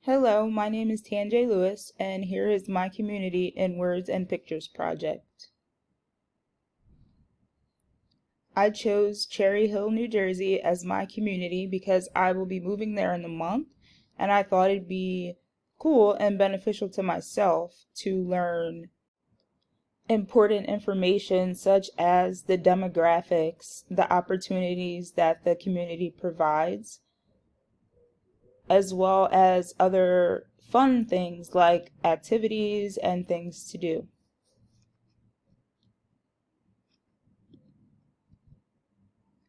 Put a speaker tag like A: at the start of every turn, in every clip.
A: Hello, my name is Tanjay Lewis, and here is my community in Words and Pictures project. I chose Cherry Hill, New Jersey as my community because I will be moving there in a month, and I thought it'd be cool and beneficial to myself to learn important information such as the demographics, the opportunities that the community provides, as well as other fun things like activities and things to do.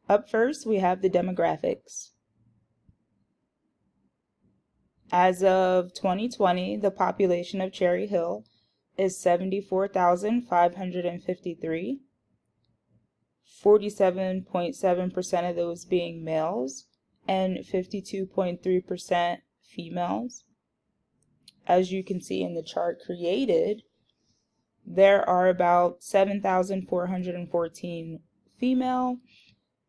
A: Up first, we have the demographics. As of 2020, the population of Cherry Hill is 74,553, 47.7% of those being males and 52.3% females. As you can see in the chart created, there are about 7,414 female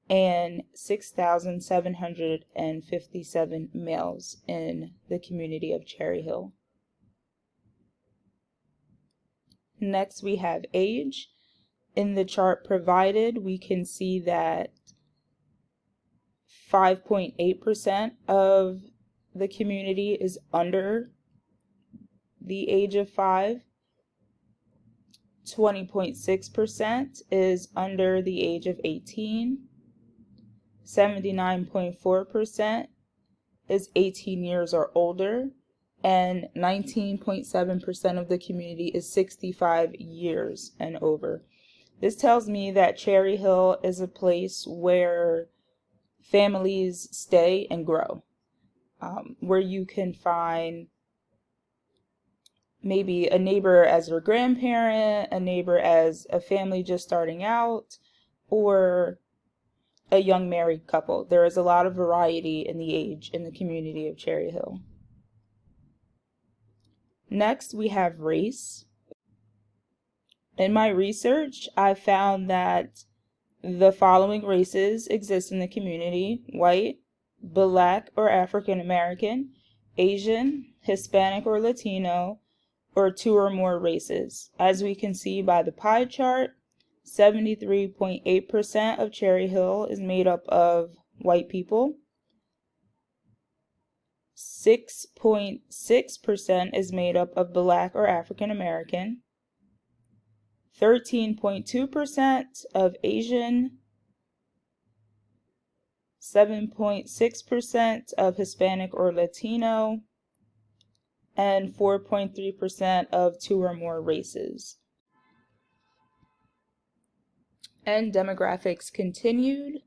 A: and 6,757 males in the community of Cherry Hill. Next, we have age. In the chart provided, we can see that 5.8% of the community is under the age of 5. 20.6% is under the age of 18. 79.4% is 18 years or older, and 19.7% of the community is 65 years and over. This tells me that Cherry Hill is a place where families stay and grow, where you can find maybe a neighbor as your grandparent, a neighbor as a family just starting out, or a young married couple. There is a lot of variety in the age in the community of Cherry Hill. Next, we have race. In my research, I found that the following races exist in the community: white, Black or African American, Asian, Hispanic or Latino, or 2 or more races. As we can see by the pie chart, 73.8% of Cherry Hill is made up of white people. 6.6% is made up of Black or African American. 13.2% of Asian. 7.6% of Hispanic or Latino. And 4.3% of 2 or more races. And demographics continued.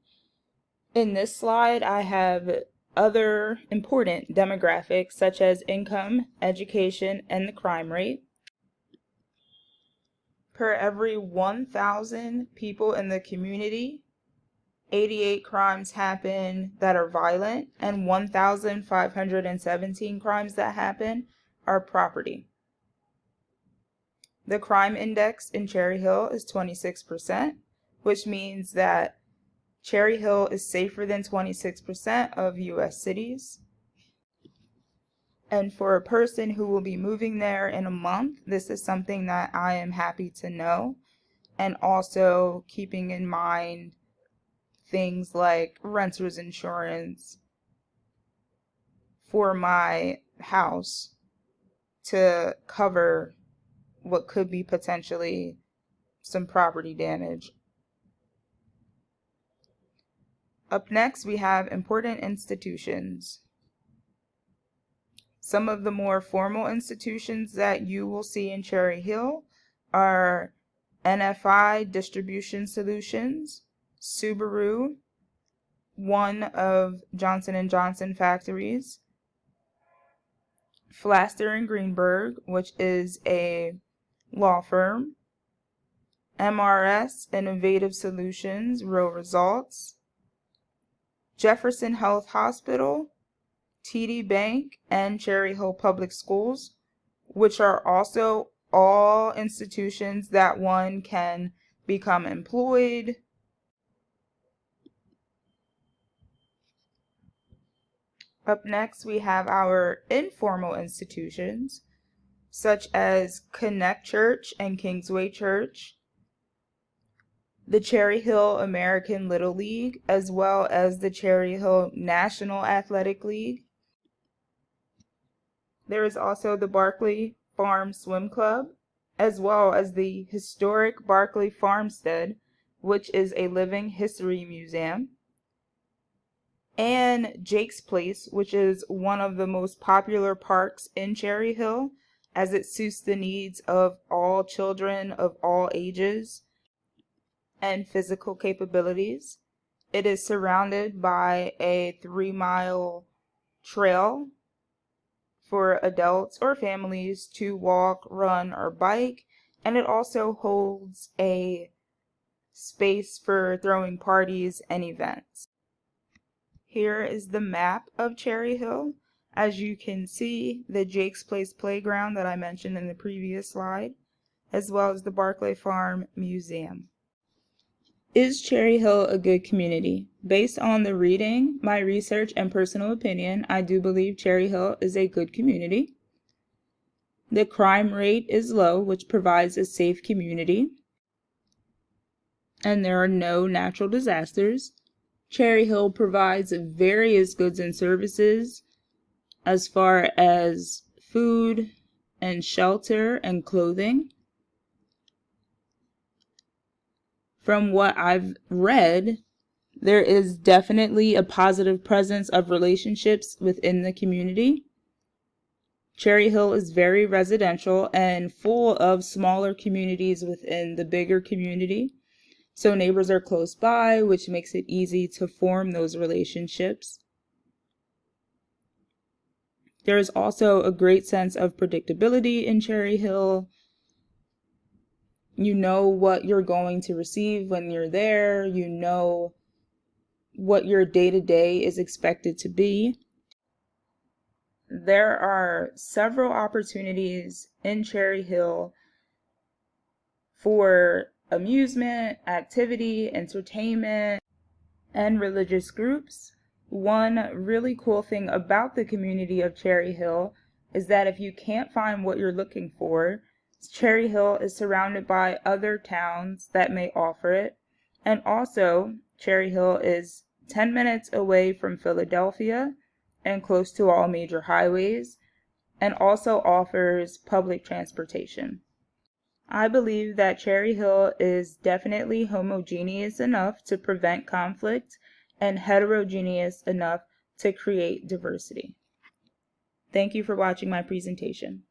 A: In this slide, I have other important demographics such as income, education, and the crime rate. Per every 1,000 people in the community, 88 crimes happen that are violent, and 1,517 crimes that happen are property. The crime index in Cherry Hill is 26%, which means that Cherry Hill is safer than 26% of U.S. cities. And for a person who will be moving there in a month, this is something that I am happy to know. And also keeping in mind things like renter's insurance for my house to cover what could be potentially some property damage. Up next, we have important institutions. Some of the more formal institutions that you will see in Cherry Hill are NFI Distribution Solutions, Subaru, one of Johnson & Johnson factories, Flaster & Greenberg, which is a law firm, MRS Innovative Solutions, Real Results, Jefferson Health Hospital, TD Bank, and Cherry Hill Public Schools, which are also all institutions that one can become employed, Up next, we have our informal institutions, such as Connect Church and Kingsway Church, the Cherry Hill American Little League, as well as the Cherry Hill National Athletic League. There is also the Barkley Farm Swim Club, as well as the historic Barkley Farmstead, which is a living history museum, and Jake's Place, which is one of the most popular parks in Cherry Hill, as it suits the needs of all children of all ages and physical capabilities. It is surrounded by a 3-mile trail for adults or families to walk, run, or bike, and it also holds a space for throwing parties and events. Here is the map of Cherry Hill. As you can see, the Jake's Place playground that I mentioned in the previous slide, as well as the Barkley Farm Museum. Is Cherry Hill a good community? Based on the reading, my research, and personal opinion, I do believe Cherry Hill is a good community. The crime rate is low, which provides a safe community, and there are no natural disasters. Cherry Hill provides various goods and services as far as food and shelter and clothing. From what I've read, there is definitely a positive presence of relationships within the community. Cherry Hill is very residential and full of smaller communities within the bigger community. So neighbors are close by, which makes it easy to form those relationships. There is also a great sense of predictability in Cherry Hill. You know what you're going to receive when you're there. You know what your day-to-day is expected to be. There are several opportunities in Cherry Hill for amusement, activity, entertainment, and religious groups. One really cool thing about the community of Cherry Hill is that if you can't find what you're looking for, Cherry Hill is surrounded by other towns that may offer it. And also, Cherry Hill is 10 minutes away from Philadelphia and close to all major highways, and also offers public transportation. I believe that Cherry Hill is definitely homogeneous enough to prevent conflict and heterogeneous enough to create diversity. Thank you for watching my presentation.